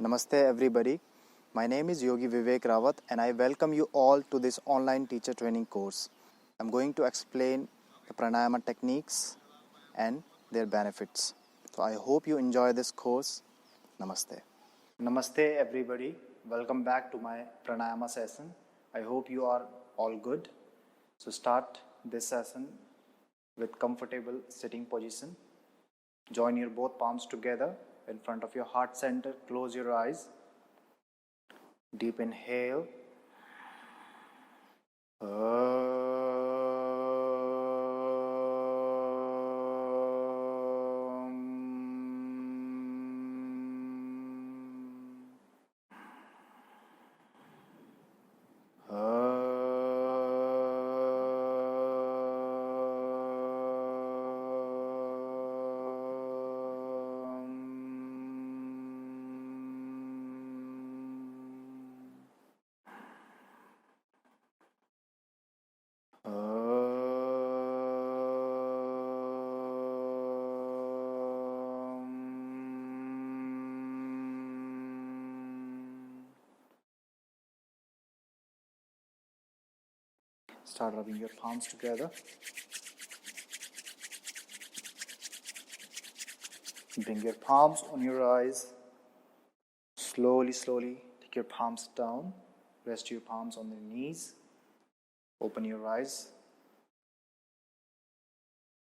Namaste everybody. My name is 𝐭𝐞𝐫𝐿 and I welcome you all to this online teacher training course. I'm going to explain the Pranayama techniques and their benefits. So I hope you enjoy this course. Namaste. Namaste everybody. Welcome back to my Pranayama session. I hope you are all good. So start this session with comfortable sitting position. Join your both palms together in front of your heart center. Close your eyes. Deep inhale. Start rubbing your palms together. Bring your palms on your eyes. Slowly take your palms down. Rest your palms on your knees. Open your eyes.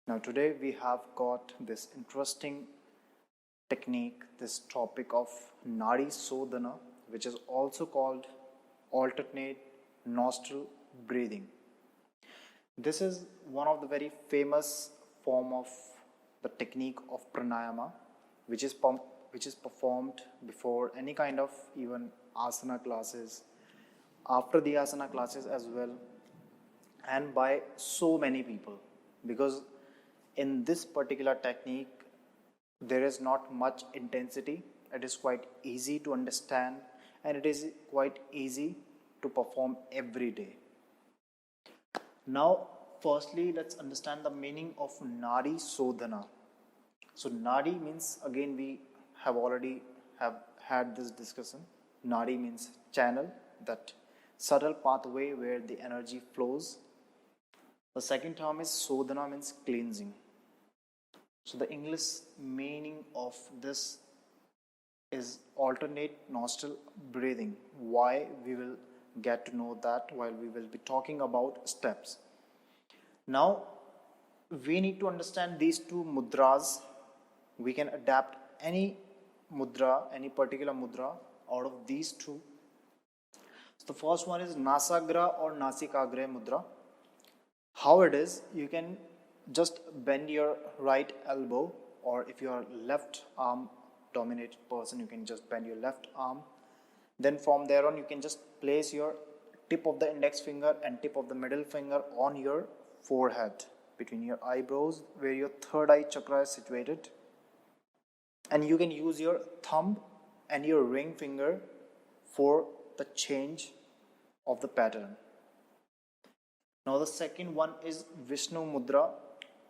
Now today we have got this interesting technique, this topic of Nadi Sodhana, which is also called alternate nostril breathing. This is one of the very famous form of the technique of Pranayama, which is performed before any kind of even asana classes, after the asana classes as well, and by so many people, because in this particular technique there is not much intensity. It is quite easy to understand and it is quite easy to perform every day. Now, firstly, let's understand the meaning of Nadi Sodhana. So, Nadi means, again, we have already had this discussion. Nadi means channel, that subtle pathway where the energy flows. The second term is Sodhana, means cleansing. So, the English meaning of this is alternate nostril breathing. Why? We will get to know that while we will be talking about steps. Now, we need to understand these two mudras. We can adapt any mudra, any particular mudra out of these two. So the first one is Nasagra or Nasikagra mudra. How it is, you can just bend your right elbow, or if you are left arm dominated person, you can just bend your left arm. Then from there on, you can just place your tip of the index finger and tip of the middle finger on your forehead, between your eyebrows, where your third eye chakra is situated. And you can use your thumb and your ring finger for the change of the pattern. Now the second one is Vishnu Mudra.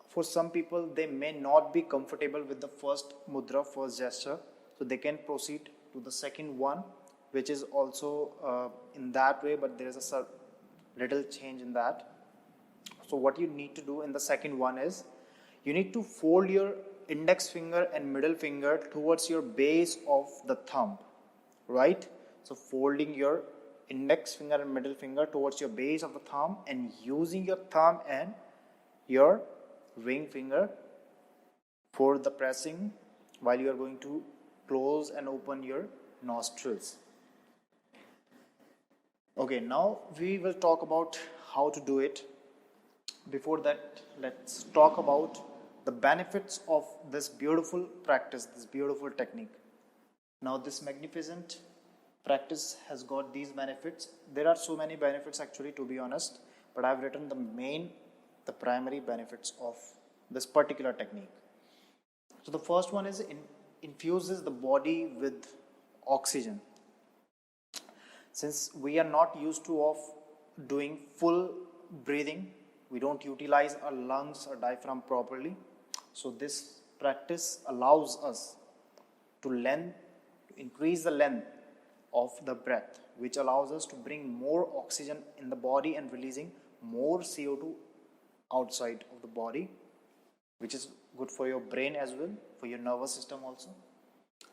For some people, they may not be comfortable with the first mudra, first gesture, so they can proceed to the second one, which is also in that way, but there is a little change in that. So what you need to do in the second one is, you need to fold your index finger and middle finger towards your base of the thumb, right? So folding your index finger and middle finger towards your base of the thumb and using your thumb and your ring finger for the pressing while you are going to close and open your nostrils. Okay, now we will talk about how to do it. Before that, let's talk about the benefits of this beautiful practice, this beautiful technique. Now, this magnificent practice has got these benefits. There are so many benefits actually, to be honest, but I've written the primary benefits of this particular technique. So the first one is infuses the body with oxygen. Since we are not used to of doing full breathing, we don't utilize our lungs or diaphragm properly. So this practice allows us to increase the length of the breath, which allows us to bring more oxygen in the body and releasing more CO2 outside of the body, which is good for your brain as well, for your nervous system also.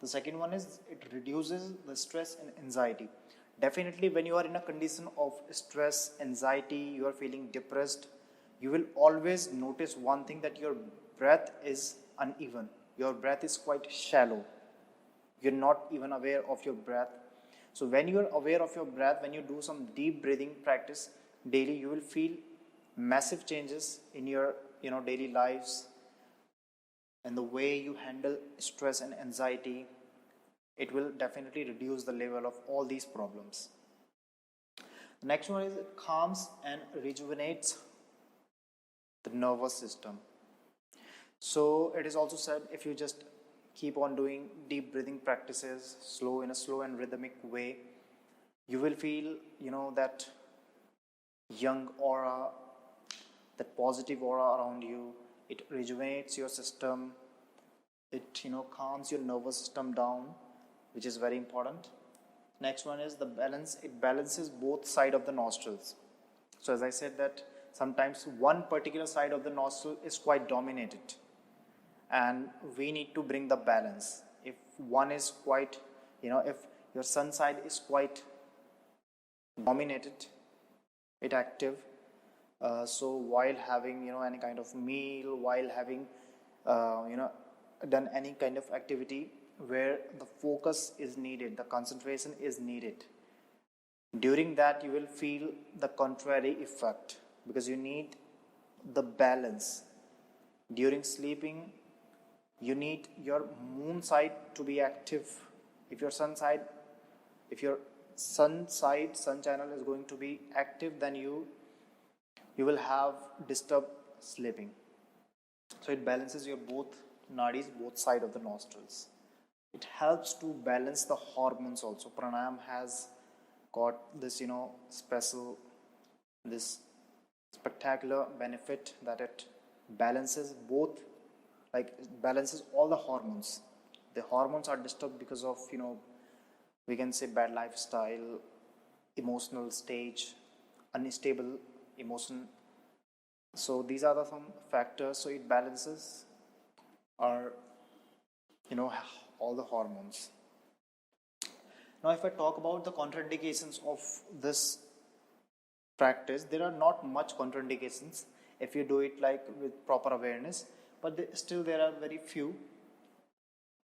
The second one is it reduces the stress and anxiety. Definitely, when you are in a condition of stress, anxiety, you are feeling depressed, you will always notice one thing, that your breath is uneven. Your breath is quite shallow. You're not even aware of your breath. So when you are aware of your breath, when you do some deep breathing practice daily, you will feel massive changes in your daily lives, and the way you handle stress and anxiety. It will definitely reduce the level of all these problems. The next one is it calms and rejuvenates the nervous system. So it is also said, if you just keep on doing deep breathing practices in a slow and rhythmic way, you will feel that young aura, that positive aura around you. It rejuvenates your system. It calms your nervous system down, which is very important. Next one is the balance. It balances both sides of the nostrils. So as I said, that sometimes one particular side of the nostril is quite dominated, and we need to bring the balance. If one is quite, if your sun side is quite dominated, it active, so while having any kind of meal, while having done any kind of activity where the focus is needed, the concentration is needed, during that you will feel the contrary effect, because you need the balance. During sleeping, you need your moon side to be active. If your sun channel is going to be active, then you will have disturbed sleeping. So it balances your both nadis, both sides of the nostrils. It helps to balance the hormones also. Pranayama has got this this spectacular benefit, that it balances both, like it balances all the hormones. The hormones are disturbed because of we can say bad lifestyle, emotional stage, unstable emotion. So these are some factors. So it balances our all the hormones. Now if I talk about the contraindications of this practice, there are not much contraindications if you do it like with proper awareness, but still there are very few.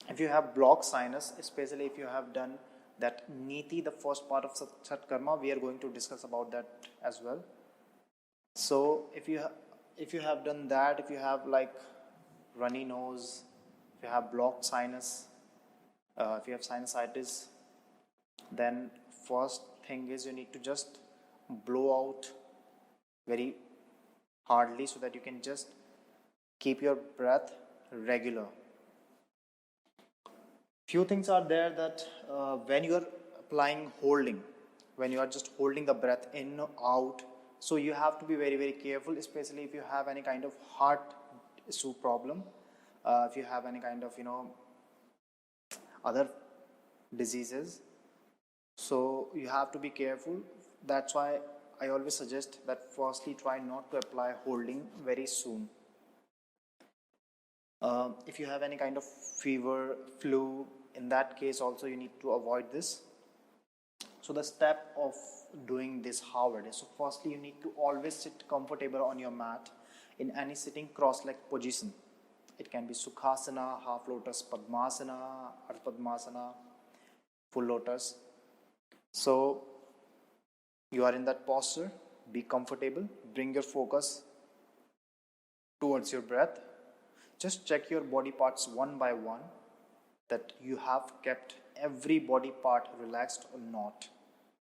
If you have blocked sinus, especially if you have done that niti, the first part of Sat Karma, we are going to discuss about that as well. So if you have done that, if you have like runny nose, if you have blocked sinus, if you have sinusitis, then first thing is you need to just blow out very hardly, so that you can just keep your breath regular. Few things are there that when you are applying holding, when you are just holding the breath in, out, so you have to be very, very careful, especially if you have any kind of heart issue problem, if you have any kind of other diseases. So you have to be careful. That's why I always suggest that firstly try not to apply holding very soon. If you have any kind of fever, flu, in that case also you need to avoid this. So the step of doing this, how it is. So firstly you need to always sit comfortable on your mat in any sitting cross-leg position. It can be Sukhasana, half lotus, Padmasana, Ardha Padmasana, full lotus. So you are in that posture, be comfortable, bring your focus towards your breath. Just check your body parts one by one, that you have kept every body part relaxed or not.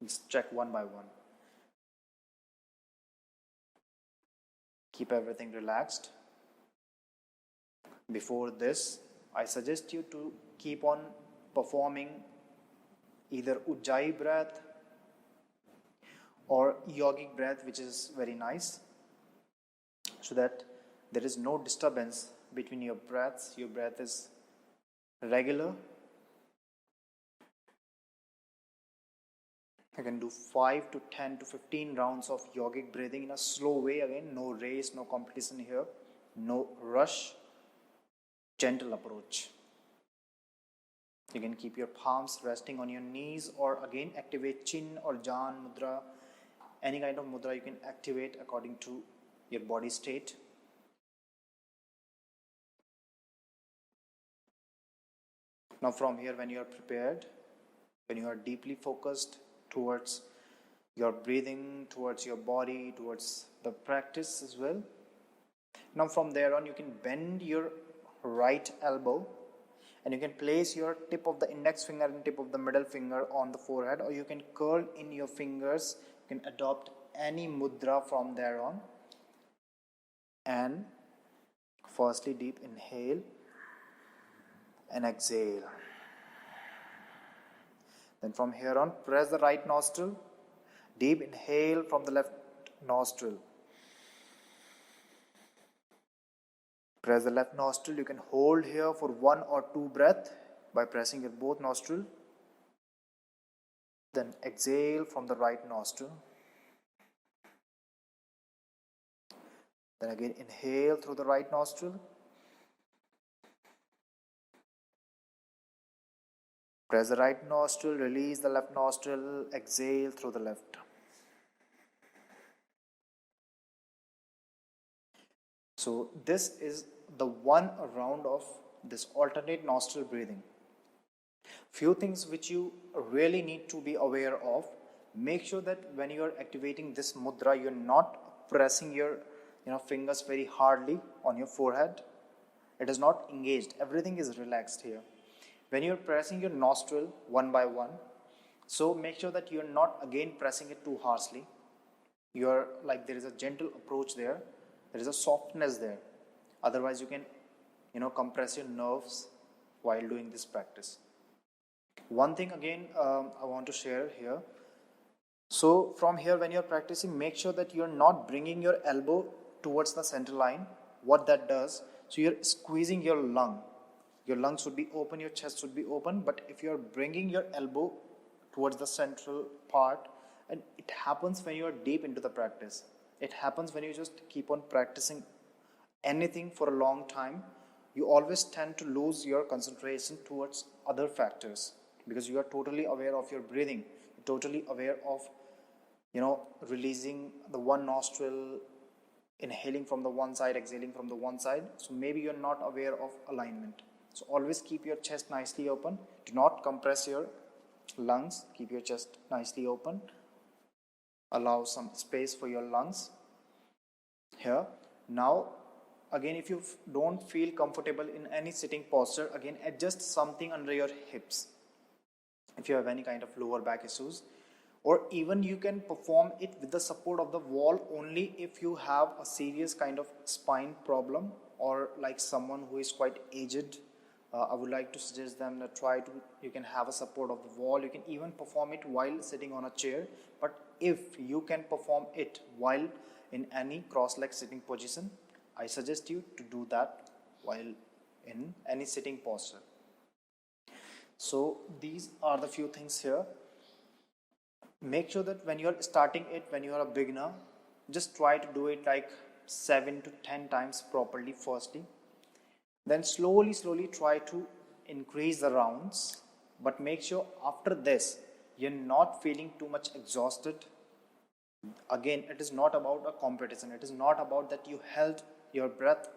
Just check one by one. Keep everything relaxed. Before this, I suggest you to keep on performing either Ujjayi breath or yogic breath, which is very nice, so that there is no disturbance between your breaths. Your breath is regular, You can do 5 to 10 to 15 rounds of yogic breathing in a slow way. Again, no race, no competition here, no rush, gentle approach. You can keep your palms resting on your knees, or again activate chin or jan mudra. Any kind of mudra you can activate according to your body state. Now from here, when you are prepared, when you are deeply focused towards your breathing, towards your body, towards the practice as well. Now from there on, you can bend your right elbow and you can place your tip of the index finger and tip of the middle finger on the forehead, or you can curl in your fingers. You can adopt any mudra from there on. And firstly, deep inhale and exhale. Then from here on, press the right nostril. Deep inhale from the left nostril. Press the left nostril. You can hold here for 1 or 2 breaths by pressing your both nostril. Then exhale from the right nostril. Then again inhale through the right nostril. Press the right nostril, release the left nostril, exhale through the left. So this is the one round of this alternate nostril breathing. Few things which you really need to be aware of. Make sure that when you are activating this mudra, you are not pressing your fingers very hardly on your forehead. It is not engaged. Everything is relaxed here. When you are pressing your nostril one by one, so make sure that you are not again pressing it too harshly. You are like, there is a gentle approach there. There is a softness there. Otherwise, you can compress your nerves while doing this practice. One thing again I want to share here. So from here, when you are practicing, make sure that you are not bringing your elbow towards the center line. What that does, so you are squeezing your lung. Your lungs should be open, your chest should be open, but if you are bringing your elbow towards the central part, and it happens when you are deep into the practice. It happens when you just keep on practicing anything for a long time. You always tend to lose your concentration towards other factors because you are totally aware of your breathing, totally aware of releasing the one nostril, inhaling from the one side, exhaling from the one side. So maybe you're not aware of alignment. So always keep your chest nicely open. Do not compress your lungs. Keep your chest nicely open. Allow some space for your lungs here. Now, again, if you don't feel comfortable in any sitting posture, again, adjust something under your hips. If you have any kind of lower back issues, or even you can perform it with the support of the wall only if you have a serious kind of spine problem, or like someone who is quite aged. I would like to suggest them that you can have a support of the wall. You can even perform it while sitting on a chair. But if you can perform it while in any cross-leg sitting position, I suggest you to do that while in any sitting posture. So these are the few things here. Make sure that when you are starting it, when you are a beginner, just try to do it like 7 to 10 times properly firstly. Then slowly try to increase the rounds, but make sure after this you're not feeling too much exhausted. Again, it is not about a competition. It is not about that you held your breath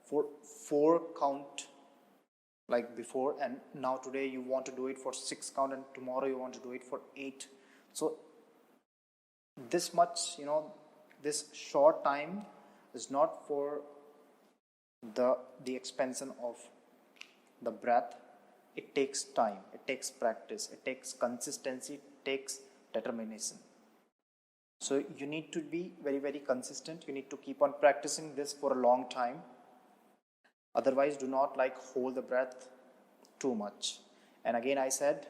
for 4 count like before, and now today you want to do it for 6 count, and tomorrow you want to do it for 8. So this much, this short time is not for the expansion of the breath. It takes time, it takes practice, it takes consistency, it takes determination. So you need to be very consistent. You need to keep on practicing this for a long time. Otherwise, do not hold the breath too much. And again, I said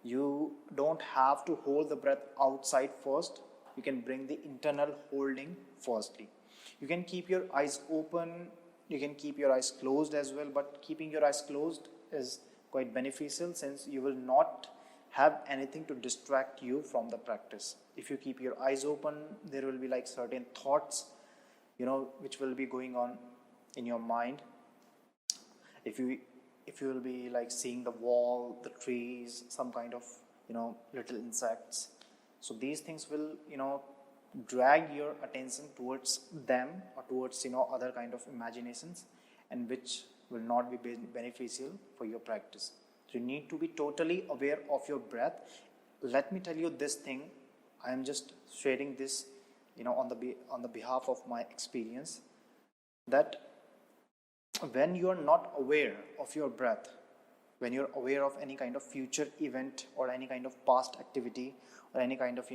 you don't have to hold the breath outside first. You can bring the internal holding firstly. You can keep your eyes open. You can keep your eyes closed as well, but keeping your eyes closed is quite beneficial since you will not have anything to distract you from the practice. If you keep your eyes open, there will be like certain thoughts, which will be going on in your mind. If you will be like seeing the wall, the trees, some kind of little insects, so these things will drag your attention towards them or towards other kind of imaginations, and which will not be beneficial for your practice. So you need to be totally aware of your breath. Let me tell you this thing. I am just sharing this on the behalf of my experience, that when you are not aware of your breath, when you're aware of any kind of future event or any kind of past activity or any kind of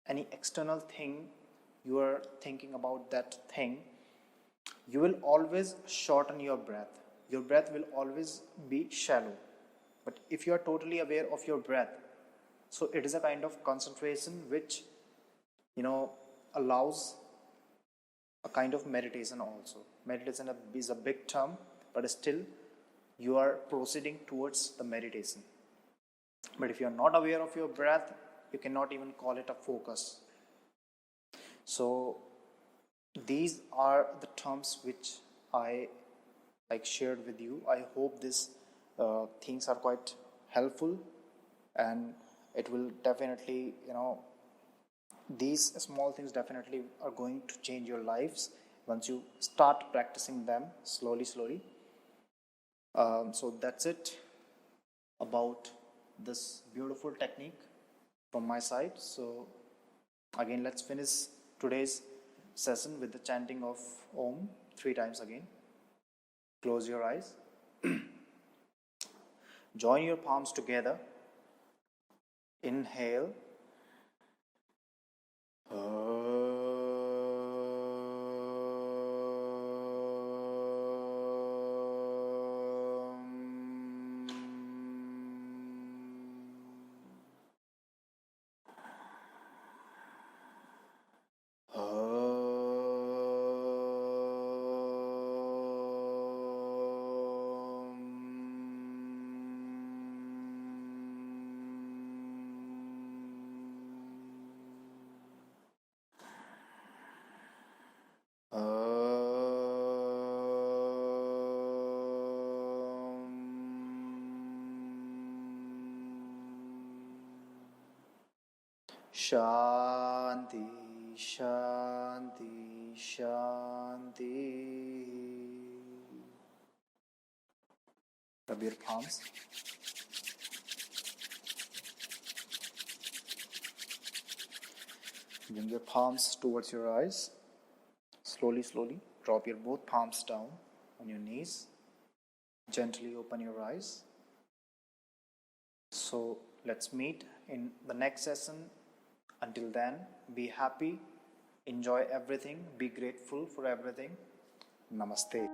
any external thing, you are thinking about that thing, you will always shorten your breath. Your breath will always be shallow. But if you are totally aware of your breath, so it is a kind of concentration which allows a kind of meditation also. Meditation is a big term, but still you are proceeding towards the meditation. But if you are not aware of your breath, you cannot even call it a focus. So these are the terms which I shared with you. I hope these things are quite helpful, and it will definitely, these small things definitely are going to change your lives once you start practicing them slowly. So that's it about this beautiful technique from my side. So again, let's finish today's session with the chanting of Om 3 times again. Close your eyes. Join your palms together. Inhale. Shanti, Shanti, Shanti. Rub your palms. Bring your palms towards your eyes. Slowly drop your both palms down on your knees. Gently open your eyes. So let's meet in the next session. Until then, be happy, enjoy everything, be grateful for everything. Namaste.